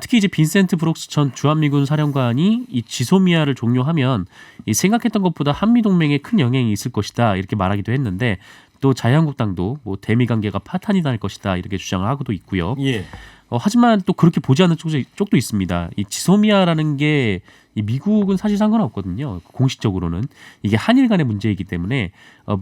특히 이제 빈센트 브록스 전 주한미군 사령관이 이 지소미아를 종료하면 이 생각했던 것보다 한미 동맹에 큰 영향이 있을 것이다 이렇게 말하기도 했는데 또 자유한국당도 뭐 대미 관계가 파탄이 날 것이다 이렇게 주장을 하고도 있고요. 예. 하지만 또 그렇게 보지 않는 쪽도 있습니다. 이 지소미아라는 게 이 미국은 사실 상관없거든요. 공식적으로는 이게 한일 간의 문제이기 때문에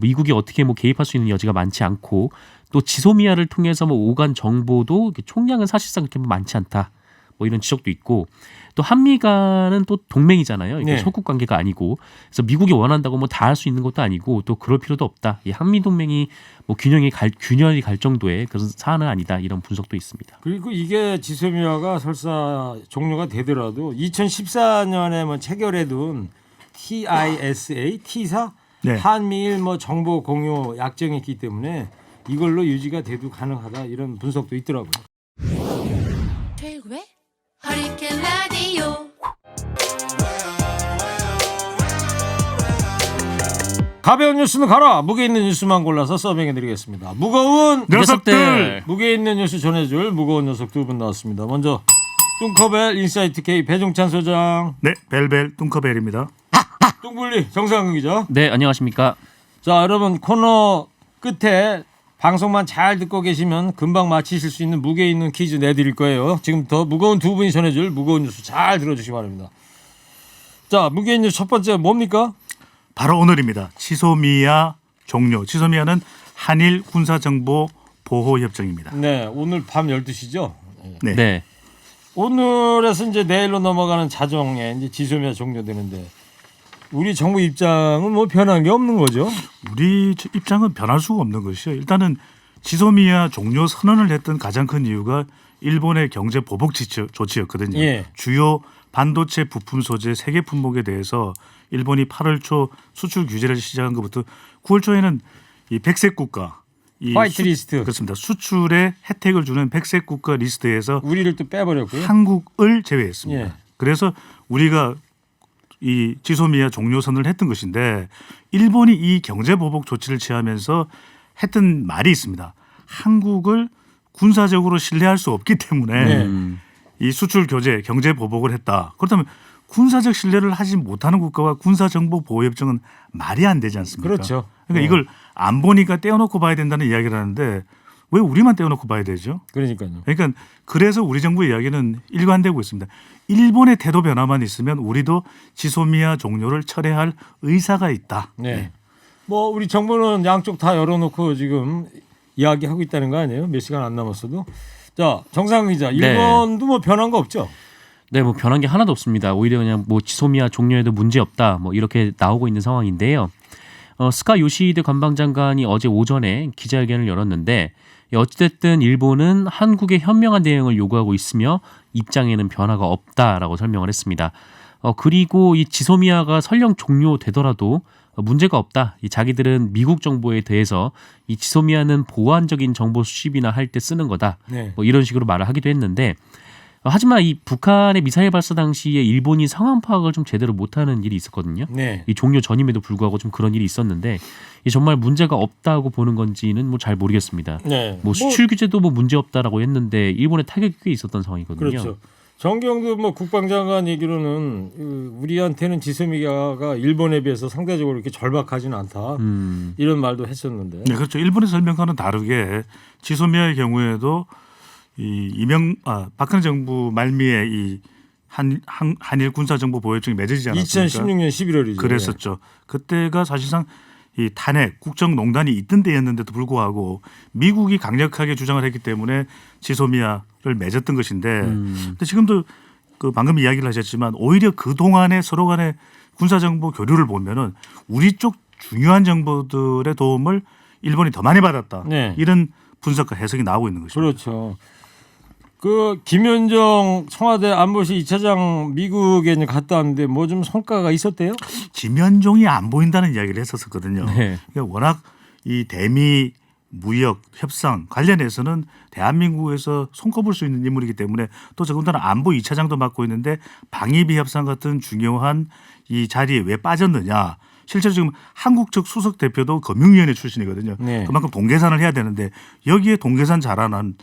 미국이 어떻게 뭐 개입할 수 있는 여지가 많지 않고 또 지소미아를 통해서 뭐 오간 정보도 총량은 사실상 그렇게 많지 않다. 뭐 이런 지적도 있고 또 한미 간은 또 동맹이잖아요. 이게 네. 소국 관계가 아니고 그래서 미국이 원한다고 뭐 다 할 수 있는 것도 아니고 또 그럴 필요도 없다. 이 한미 동맹이 뭐 균열이 갈 정도의 그런 사안은 아니다. 이런 분석도 있습니다. 그리고 이게 지소미아가 설사 종료가 되더라도 2014년에 뭐 체결해둔 TISA 네. 한미일 뭐 정보 공유 약정이 있기 때문에 이걸로 유지가 돼도 가능하다 이런 분석도 있더라고요. 최고의 허리케인 라디오. 가벼운 뉴스는 가라. 무게 있는 뉴스만 골라서 서빙해드리겠습니다. 무거운 녀석들. 무게 있는 뉴스 전해줄 무거운 녀석 두 분 나왔습니다. 먼저 뚱커벨 인사이트 K 배종찬 소장. 네, 벨벨 뚱커벨입니다. 뚱블리 정상근 기자. 네, 안녕하십니까? 자, 여러분 코너 끝에 방송만 잘 듣고 계시면 금방 맞히실 수 있는 무게 있는 퀴즈 내드릴 거예요. 지금부터 무거운 두 분이 전해줄 무거운 뉴스 잘 들어주시기 바랍니다. 자, 무게 있는 뉴스 첫 번째 뭡니까? 바로 오늘입니다. 지소미아 종료. 지소미아는 한일 군사정보 보호협정입니다. 네, 오늘 밤 12시죠. 네. 네. 오늘에서 이제 내일로 넘어가는 자정에 이제 지소미아 종료되는데 우리 정부 입장은 뭐 변한 게 없는 거죠? 우리 입장은 변할 수가 없는 것이요. 일단은 지소미아 종료 선언을 했던 가장 큰 이유가 일본의 경제 보복 조치였거든요. 예. 주요 반도체 부품 소재 세계 품목에 대해서 일본이 8월 초 수출 규제를 시작한 것부터 9월 초에는 이 백색 국가 화이트 리스트. 그렇습니다. 수출에 혜택을 주는 백색 국가 리스트에서 우리를 또 빼버렸고요. 한국을 제외했습니다. 예. 그래서 우리가 이 지소미아 종료선을 했던 것인데 일본이 이 경제 보복 조치를 취하면서 했던 말이 있습니다. 한국을 군사적으로 신뢰할 수 없기 때문에 네. 이 수출 규제 경제 보복을 했다. 그렇다면 군사적 신뢰를 하지 못하는 국가와 군사정보보호협정은 말이 안 되지 않습니까? 그렇죠. 그러니까 이걸 안 보니까 떼어놓고 봐야 된다는 이야기를 하는데 왜 우리만 떼어놓고 봐야 되죠? 그러니까요. 그러니까 그래서 우리 정부의 이야기는 일관되고 있습니다. 일본의 태도 변화만 있으면 우리도 지소미아 종료를 철회할 의사가 있다. 네. 뭐 우리 정부는 양쪽 다 열어놓고 지금 이야기하고 있다는 거 아니에요? 몇 시간 안 남았어도. 자, 정상근 기자. 일본도 뭐 변한 거 없죠? 네, 뭐 변한 게 하나도 없습니다. 오히려 그냥 뭐 지소미아 종료에도 문제 없다. 뭐 이렇게 나오고 있는 상황인데요. 스가 요시히데 관방장관이 어제 오전에 기자회견을 열었는데 어찌됐든 일본은 한국의 현명한 대응을 요구하고 있으며 입장에는 변화가 없다라고 설명을 했습니다. 그리고 이 지소미아가 설령 종료되더라도 문제가 없다. 이 자기들은 미국 정보에 대해서 이 지소미아는 보완적인 정보 수집이나 할 때 쓰는 거다. 네. 뭐 이런 식으로 말을 하기도 했는데 하지만 이 북한의 미사일 발사 당시에 일본이 상황 파악을 좀 제대로 못하는 일이 있었거든요. 네. 이 종료 전임에도 불구하고 좀 그런 일이 있었는데 이 정말 문제가 없다고 보는 건지는 뭐 잘 모르겠습니다. 네. 뭐 수출 규제도 뭐 문제 없다라고 했는데 일본의 타격이 꽤 있었던 상황이거든요. 그렇죠. 정경도 뭐 국방장관 얘기로는 우리한테는 지소미아가 일본에 비해서 상대적으로 이렇게 절박하지는 않다. 이런 말도 했었는데. 네, 그렇죠. 일본의 설명과는 다르게 지소미아의 경우에도 이 박근혜 정부 말미에 이 한일 군사정보보호협정이 맺어지지 않았습니까? 2016년 11월이죠. 그랬었죠. 그때가 사실상 이 탄핵 국정농단이 있던 때였는데도 불구하고 미국이 강력하게 주장을 했기 때문에 지소미아를 맺었던 것인데 근데 지금도 그 방금 이야기를 하셨지만 오히려 그 동안에 서로 간의 군사정보 교류를 보면은 우리 쪽 중요한 정보들의 도움을 일본이 더 많이 받았다. 네. 이런 분석과 해석이 나오고 있는 것입니다. 그렇죠. 그 김현정 청와대 안보실 2차장 미국에 이제 갔다 왔는데 뭐 좀 성과가 있었대요? 김현종이 안 보인다는 이야기를 했었거든요. 네. 그러니까 워낙 이 대미 무역 협상 관련해서는 대한민국에서 손꼽을 수 있는 인물이기 때문에 또 더군다나 안보 2차장도 맡고 있는데 방위비 협상 같은 중요한 이 자리에 왜 빠졌느냐. 실제로 지금 한국 측 수석 대표도 금융위원회 출신이거든요. 네. 그만큼 동계산을 해야 되는데 여기에 동계산 잘하는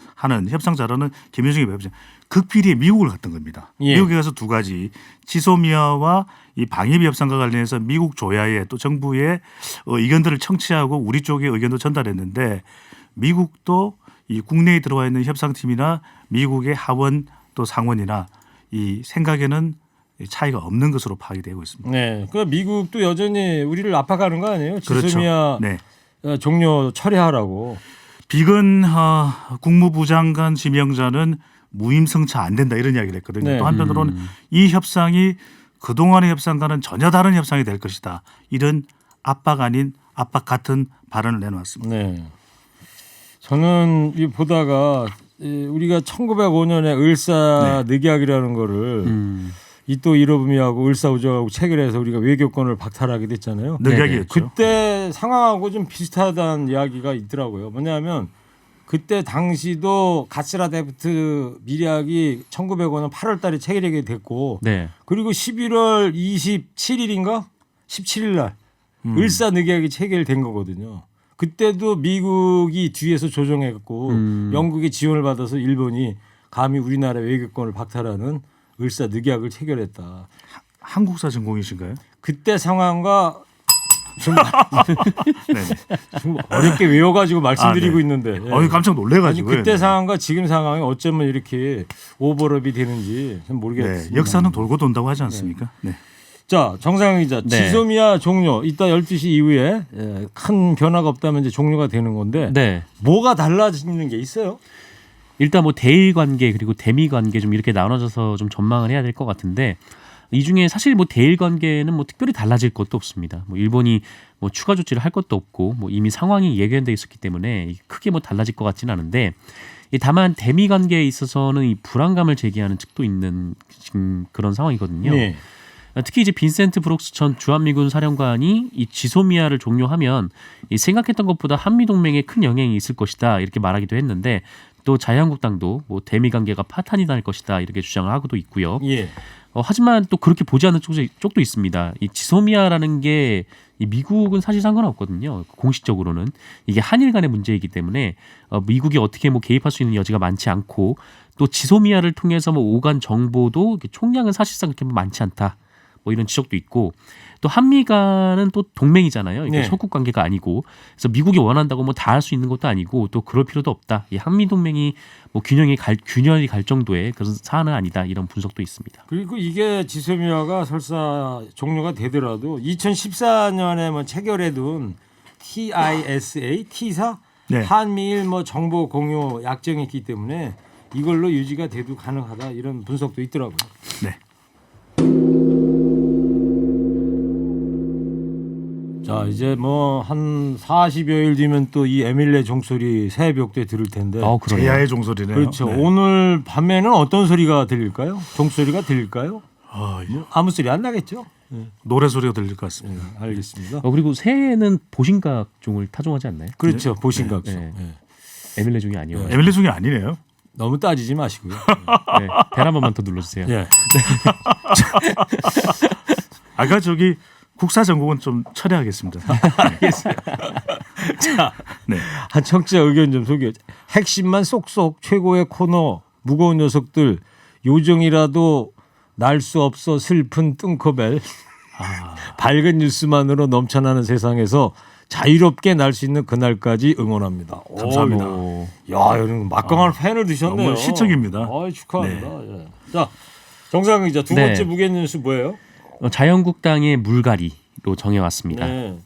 협상 잘하는 김현중이 왜 없냐. 극비리에 미국을 갔던 겁니다. 예. 미국에 가서 두 가지 지소미아와 이 방위비 협상과 관련해서 미국 조야에 또 정부의 의견들을 청취하고 우리 쪽의 의견도 전달했는데 미국도 이 국내에 들어와 있는 협상팀이나 미국의 하원 또 상원이나 이 생각에는 차이가 없는 것으로 파악이 되고 있습니다. 네. 그 미국도 여전히 우리를 압박하는 거 아니에요? 그렇죠. 지소미아 네. 종료 철회하라고. 비건 국무부 장관 지명자는 무임승차 안 된다 이런 이야기를 했거든요. 네. 또 한편으로는 이 협상이 그동안의 협상과는 전혀 다른 협상이 될 것이다. 이런 압박 아닌 압박 같은 발언을 내놓았습니다. 네. 저는 이 보다가 우리가 1905년에 을사늑약이라는 거를 이또 이로부미하고 을사오적하고 체결해서 우리가 외교권을 박탈하게 됐잖아요. 늑약이었죠. 그때 상황하고 좀 비슷하다는 이야기가 있더라고요. 뭐냐면 그때 당시도 가스라데프트 밀약이 1905년 8월 달에 체결이 됐고 네. 그리고 11월 27일인가 17일 날 을사늑약이 체결된 거거든요. 그때도 미국이 뒤에서 조정해갖고 영국의 지원을 받아서 일본이 감히 우리나라 외교권을 박탈하는 을사늑약을 체결했다. 한국사 전공이신가요? 그때 상황과 좀, 네. 좀 어렵게 외워가지고 말씀드리고 네. 있는데. 깜짝 놀래가지고. 아니, 그때 상황과 지금 상황이 어쩌면 이렇게 오버랩이 되는지 좀 모르겠습니다. 네. 역사는 돌고 돈다고 하지 않습니까? 네. 자, 정상영 기자, 네. 지소미아 종료. 이따 12시 이후에 큰 변화가 없다면 이제 종료가 되는 건데 네. 뭐가 달라지는 게 있어요? 일단 뭐 대일 관계 그리고 대미 관계 좀 이렇게 나눠져서 좀 전망을 해야 될 것 같은데 이 중에 사실 뭐 대일 관계는 뭐 특별히 달라질 것도 없습니다. 뭐 일본이 뭐 추가 조치를 할 것도 없고 뭐 이미 상황이 예견돼 있었기 때문에 크게 뭐 달라질 것 같지는 않은데 다만 대미 관계에 있어서는 이 불안감을 제기하는 측도 있는 지금 그런 상황이거든요. 네. 특히 이제 빈센트 브록스 전 주한미군 사령관이 이 지소미아를 종료하면 이 생각했던 것보다 한미 동맹에 큰 영향이 있을 것이다 이렇게 말하기도 했는데 또 자유한국당도 뭐 대미 관계가 파탄이 날 것이다 이렇게 주장을 하고도 있고요. 예. 하지만 또 그렇게 보지 않는 쪽도 있습니다. 이 지소미아라는 게 이 미국은 사실 상관없거든요. 공식적으로는 이게 한일 간의 문제이기 때문에 미국이 어떻게 뭐 개입할 수 있는 여지가 많지 않고 또 지소미아를 통해서 뭐 오간 정보도 총량은 사실상 그렇게 많지 않다. 뭐 이런 지적도 있고 또 한미 간은 또 동맹이잖아요. 이게 네. 소국 관계가 아니고 그래서 미국이 원한다고 뭐 다 할 수 있는 것도 아니고 또 그럴 필요도 없다. 이 한미 동맹이 뭐 균열이 갈 정도의 그런 사안은 아니다. 이런 분석도 있습니다. 그리고 이게 지소미아가 설사 종료가 되더라도 2014년에 뭐 체결해둔 TISA 네. 한미일 뭐 정보 공유 약정이 있기 때문에 이걸로 유지가 돼도 가능하다 이런 분석도 있더라고요. 네. 자 이제 뭐 한 40여일 뒤면 또 이 에밀레 종소리 새벽때 들을 텐데. 그러네요. 제야의 종소리네요. 그렇죠. 네. 오늘 밤에는 어떤 소리가 들릴까요? 종소리가 들릴까요? 뭐 아무 소리 안 나겠죠? 노래 소리가 들릴 것 같습니다. 알겠습니다. 그리고 새해에는 보신각종을 타종하지 않나요? 그렇죠. 보신각소. 네. 네. 에밀레종이 아니요. 에밀리 중이 아니네요. 너무 따지지 마시고요. 네. 벨 한 번만 더 눌러주세요. 예. 아까 저기 국사 전공은 좀 철회하겠습니다. 자, 네. 한 청취자 의견 좀 소개해. 핵심만 쏙쏙 최고의 코너 무거운 녀석들 요정이라도 날 수 없어 슬픈 뜬커벨 밝은 뉴스만으로 넘쳐나는 세상에서 자유롭게 날 수 있는 그날까지 응원합니다. 감사합니다. 오. 야, 여러분 막강한 팬을 두셨네요. 너무 시적입니다. 아, 축하합니다. 예. 자, 정상 기자 두 네. 번째 무게 뉴스 뭐예요? 자유한국당의 물갈이로 정해왔습니다. 네.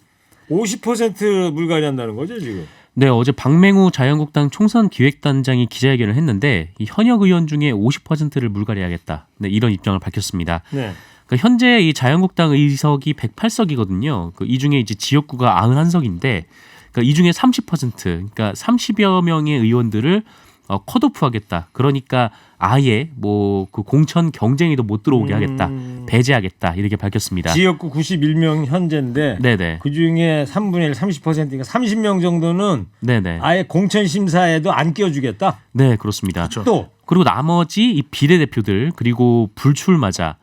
50% 물갈이 한다는 거죠 지금? 네, 어제 박맹우 자유한국당 총선 기획단장이 기자회견을 했는데 이 현역 의원 중에 50%를 물갈이하겠다. 네, 이런 입장을 밝혔습니다. 네. 그러니까 현재 이 자유한국당 의석이 108석이거든요. 이 중에 이제 지역구가 91석인데, 그러니까 이 중에 30%, 그러니까 30여 명의 의원들을 컷오프하겠다. 그러니까 아예 뭐 그 공천 경쟁에도 못 들어오게 하겠다. 배제하겠다. 이렇게 밝혔습니다. 지역구 91명 현재인데 네네. 그 중에 3분의 1, 30%니까 30명 정도는 네네. 아예 공천 심사에도 안 끼워주겠다. 네, 그렇습니다. 또 그리고 나머지 이 비례대표들 그리고 불출마자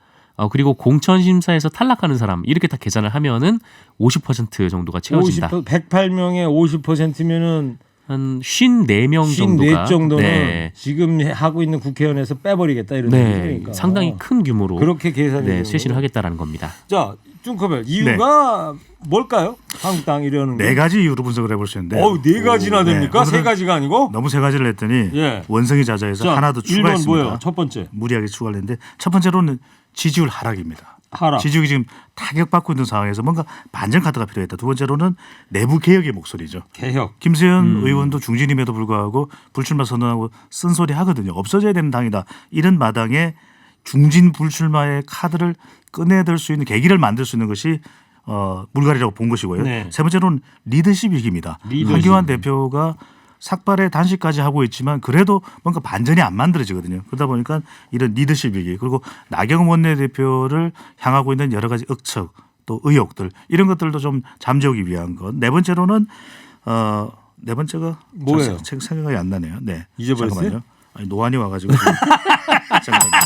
그리고 공천 심사에서 탈락하는 사람 이렇게 다 계산을 하면은 50% 정도가 채워진다. 108명의 50%면은 한 54명 정도가 54 정도는 네. 지금 하고 있는 국회의원에서 빼버리겠다 이런 네. 얘기니까 상당히 큰 규모로 그렇게 계산이 네, 쇄신을 하겠다라는 겁니다. 자, 뚱커벨 이유가 뭘까요? 한국당 이러는 게. 네 가지 이유로 분석을 해볼 수 있는데 네 가지나 됩니까? 네. 세 가지가 아니고? 너무 세 가지를 했더니 예. 원성이 자자해서 자, 하나 더 1번 추가했습니다. 뭐예요? 첫 번째 무리하게 추가를 했는데 첫 번째로는 지지율 하락입니다. 하락. 지지율이 지금 타격받고 있는 상황에서 뭔가 반전 카드가 필요했다. 두 번째로는 내부 개혁의 목소리죠. 개혁. 김세현 의원도 중진임에도 불구하고 불출마 선언하고 쓴소리 하거든요. 없어져야 되는 당이다. 이런 마당에 중진 불출마의 카드를 꺼내들 수 있는 계기를 만들 수 있는 것이 물갈이라고 본 것이고요. 네. 세 번째로는 리더십 위기입니다. 리더십. 한기환 대표가 삭발의 단식까지 하고 있지만 그래도 뭔가 반전이 안 만들어지거든요. 그러다 보니까 이런 리더십 위기 그리고 나경원 원내대표를 향하고 있는 여러 가지 억측 또 의혹들 이런 것들도 좀 잠재우기 위한 것. 네 번째로는 네 번째가 뭐예요? 생각이 안 나네요. 네. 잊어버렸어요? 잠깐만요. 아니, 노안이 와가지고 잠깐만요.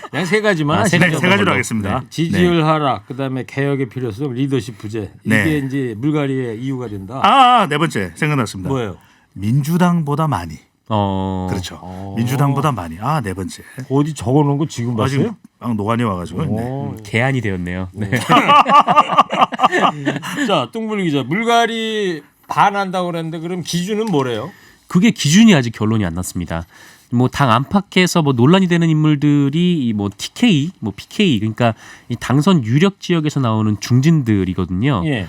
그냥 세 가지만 세 네, 가지 세 가지로 정도로. 하겠습니다. 지지율 하락, 그다음에 개혁의 필요성, 리더십 부재. 이게 네. 이제 물갈이의 이유가 된다. 네 번째 생각났습니다. 뭐예요? 민주당보다 많이. 어, 그렇죠. 민주당보다 많이. 네 번째. 어디 적어놓은 거 지금 봤어요? 지금 막 노안이 와가지고. 네. 오. 개안이 되었네요. 네. 자, 뚱불 기자, 물갈이 반한다고 그랬는데 그럼 기준은 뭐래요? 그게 기준이 아직 결론이 안 났습니다. 뭐 당 안팎에서 뭐 논란이 되는 인물들이 뭐 TK, 뭐 PK 그러니까 이 당선 유력 지역에서 나오는 중진들이거든요. 예.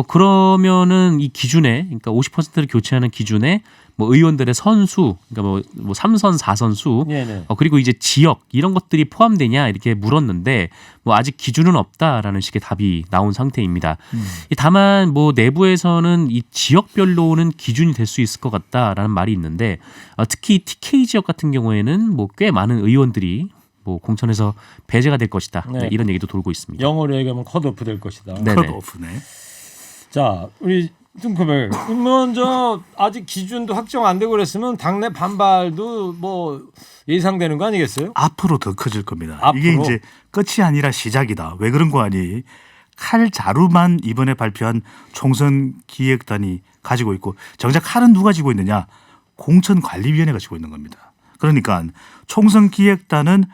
그러면은 이 기준에 그러니까 50%를 교체하는 기준에 뭐 의원들의 선수 그러니까 뭐 3선 4선수 네네. 그리고 이제 지역 이런 것들이 포함되냐 이렇게 물었는데 뭐 아직 기준은 없다라는 식의 답이 나온 상태입니다. 다만 뭐 내부에서는 이 지역별로는 기준이 될 수 있을 것 같다라는 말이 있는데 특히 TK 지역 같은 경우에는 뭐 꽤 많은 의원들이 뭐 공천에서 배제가 될 것이다. 네. 이런 얘기도 돌고 있습니다. 영어로 얘기하면 컷오프 될 것이다. 네. 컷 오프네. 자, 우리 뚱커벨. 먼저 아직 기준도 확정 안 되고 그랬으면 당내 반발도 뭐 예상되는 거 아니겠어요? 앞으로 더 커질 겁니다. 앞으로? 이게 이제 끝이 아니라 시작이다. 왜 그런 거 아니? 칼 자루만 이번에 발표한 총선 기획단이 가지고 있고 정작 칼은 누가 쥐고 있느냐? 공천관리위원회가 쥐고 있는 겁니다. 그러니까 총선 기획단은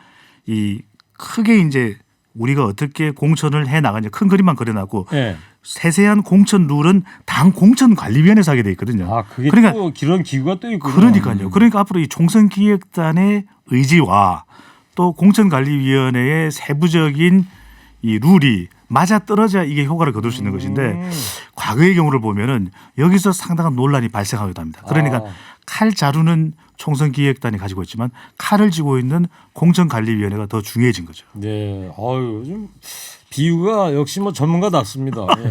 이 크게 이제 우리가 어떻게 공천을 해 나가냐 큰 그림만 그려놨고 네. 세세한 공천 룰은 당 공천관리위원회에서 하게 돼 있거든요. 아, 그게 그러니까 또 그런 기구가 또 있군요. 그러니까요. 그러니까 앞으로 이 총선기획단의 의지와 또 공천관리위원회의 세부적인 이 룰이 맞아 떨어져야 이게 효과를 거둘 수 있는 것인데 과거의 경우를 보면은 여기서 상당한 논란이 발생하기도 합니다. 그러니까 칼 자루는 총선기획단이 가지고 있지만 칼을 쥐고 있는 공천관리위원회가 더 중요해진 거죠. 네. 요즘 비유가 역시 뭐 전문가답습니다. 예.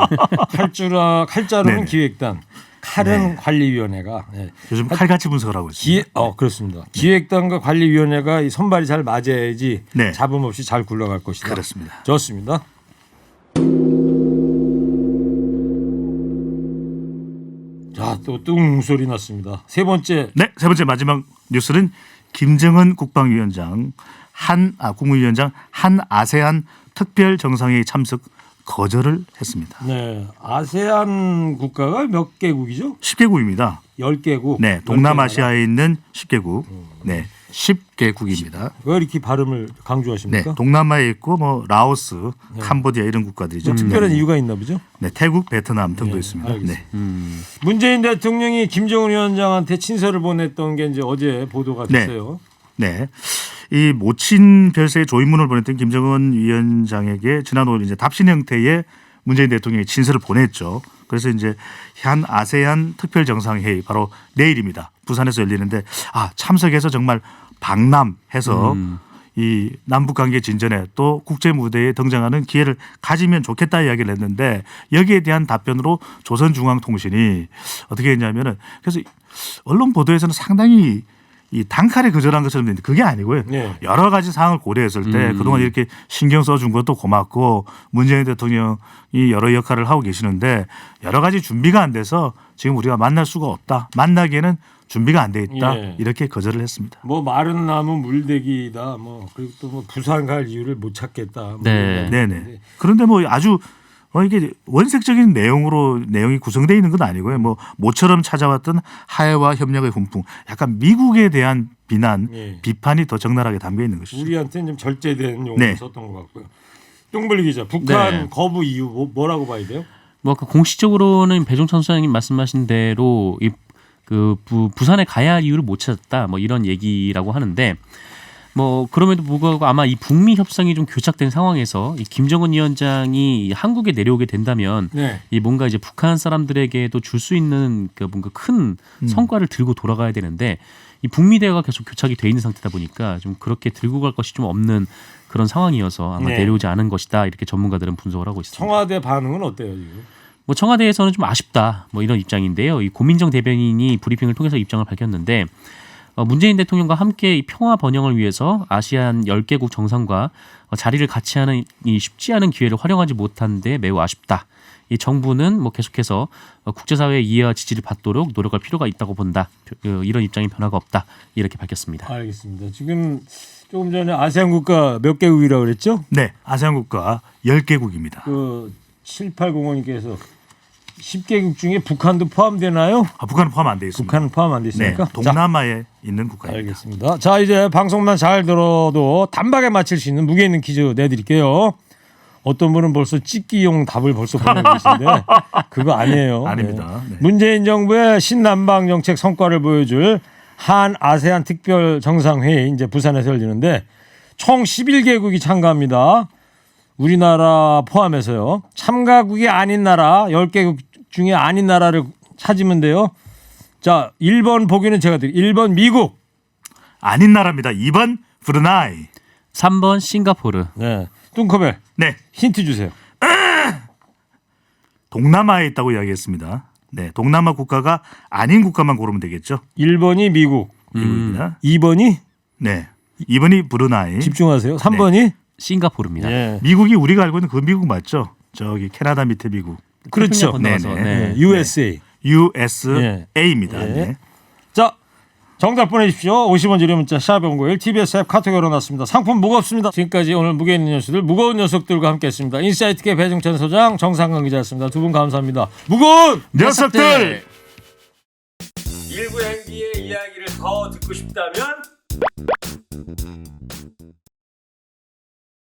칼자루는 네네. 기획단, 칼은 네. 관리위원회가. 예. 요즘 칼같이 분석을 하고 있습니다. 그렇습니다. 기획단과 관리위원회가 이 선발이 잘 맞아야지 네. 잡음 없이 잘 굴러갈 것이다. 그렇습니다. 좋습니다. 자, 또 뚱 소리 났습니다. 세 번째. 네, 세 번째 마지막 뉴스는 김정은 국방위원장 국무위원장 한 아세안 특별 정상회의 참석 거절을 했습니다. 네. 아세안 국가가 몇 개국이죠? 10개국입니다. 10개국. 네, 동남아시아에 있는 10개국. 네, 10개국입니다. 왜 이렇게 발음을 네, 강조하십니까? 동남아에 있고 뭐 라오스, 캄보디아 이런 국가들이죠. 특별한 이유가 있나 보죠? 네, 태국, 베트남 등도 네, 있습니다. 알겠습니다. 네. 문재인 대통령이 김정은 위원장한테 친서를 보냈던 게 이제 어제 보도가 네. 됐어요. 네. 이 모친 별세의 조인문을 보냈던 김정은 위원장에게 지난 5일 이제 답신 형태의 문재인 대통령이 친서를 보냈죠. 그래서 이제 한 아세안 특별 정상회의 바로 내일입니다. 부산에서 열리는데 참석해서 정말 방남해서 이 남북 관계 진전에 또 국제 무대에 등장하는 기회를 가지면 좋겠다 이야기를 했는데 여기에 대한 답변으로 조선중앙통신이 어떻게 했냐면은 그래서 언론 보도에서는 상당히 이 단칼에 거절한 것처럼 되는데 그게 아니고요. 네. 여러 가지 상황을 고려했을 때 그동안 이렇게 신경 써준 것도 고맙고 문재인 대통령이 여러 역할을 하고 계시는데 여러 가지 준비가 안 돼서 지금 우리가 만날 수가 없다. 만나기에는 준비가 안 돼 있다. 예. 이렇게 거절을 했습니다. 뭐 마른 나무 물대기다. 뭐 그리고 또 뭐 부산 갈 이유를 못 찾겠다. 뭐 네. 이런 네네. 건데. 그런데 뭐 아주 이게 원색적인 내용이 구성되어 있는 건 아니고요. 뭐 모처럼 찾아왔던 하해와 협력의 훈풍, 약간 미국에 대한 비난, 예. 비판이 더 적나라하게 담겨 있는 것이죠. 우리한테는 좀 절제된 용어를 네. 썼던 것 같고요. 똥벌리 기자, 북한 네. 거부 이유 뭐라고 봐야 돼요? 뭐 그 공식적으로는 배종찬 소장님 말씀하신 대로 부산에 가야 할 이유를 못 찾았다 뭐 이런 얘기라고 하는데 뭐 그럼에도 불구하고 아마 이 북미 협상이 좀 교착된 상황에서 이 김정은 위원장이 한국에 내려오게 된다면 네. 이 뭔가 이제 북한 사람들에게도 줄 수 있는 그 뭔가 큰 성과를 들고 돌아가야 되는데 이 북미 대화가 계속 교착이 돼 있는 상태다 보니까 좀 그렇게 들고 갈 것이 좀 없는 그런 상황이어서 아마 네. 내려오지 않은 것이다 이렇게 전문가들은 분석을 하고 있습니다. 청와대 반응은 어때요 지금? 뭐 청와대에서는 좀 아쉽다 뭐 이런 입장인데요. 이 고민정 대변인이 브리핑을 통해서 입장을 밝혔는데 문재인 대통령과 함께 이 평화 번영을 위해서 아시안 10개국 정상과 자리를 같이 하는 이 쉽지 않은 기회를 활용하지 못한 데 매우 아쉽다. 이 정부는 뭐 계속해서 국제사회의 이해와 지지를 받도록 노력할 필요가 있다고 본다. 이런 입장이 변화가 없다. 이렇게 밝혔습니다. 알겠습니다. 지금 조금 전에 아세안 국가 몇 개국이라고 그랬죠? 네, 아세안 국가 10개국입니다. 그 7805님께서 10개국 중에 북한도 포함되나요? 북한은 포함 안 돼 있습니다. 북한은 포함 안 돼 네, 있으니까. 동남아에 있는 국가입니다. 알겠습니다. 자 이제 방송만 잘 들어도 단박에 맞힐 수 있는 무게 있는 퀴즈 내드릴게요. 어떤 분은 벌써 찍기용 답을 벌써 보내고 계신데 그거 아니에요. 아닙니다. 네. 네. 문재인 정부의 신남방 정책 성과를 보여줄 한 아세안 특별 정상회의 이제 부산에서 열리는데 총 11개국이 참가합니다. 우리나라 포함해서요. 참가국이 아닌 나라 10개국 중에 아닌 나라를 찾으면 돼요. 자 1번 보기는 제가 드릴게요. 1번 미국. 아닌 나라입니다. 2번 브루나이. 3번 싱가포르. 네. 뚱커벨 네, 힌트 주세요. 동남아에 있다고 이야기했습니다. 네, 동남아 국가가 아닌 국가만 고르면 되겠죠. 1번이 미국, 미국입니다. 2번이 네, 2번이 브루나이. 집중하세요. 3번이 싱가포르입니다. 예. 미국이 우리가 알고 있는 그 미국 맞죠? 저기 캐나다 밑에 미국. 그렇죠. 건너서, 네네. 네. USA. USA입니다. 예. 네. 자, 정답 보내주십시오. 50원 유료 문자 샵0951 TBS 앱 카톡 열어놨습니다. 상품 무겁습니다. 지금까지 오늘 무게 있는 녀석들 무거운 녀석들과 함께했습니다. 인사이트계 배종찬 소장 정상강 기자였습니다. 두 분 감사합니다. 무거운 녀석들. 일부 행기의 이야기를 더 듣고 싶다면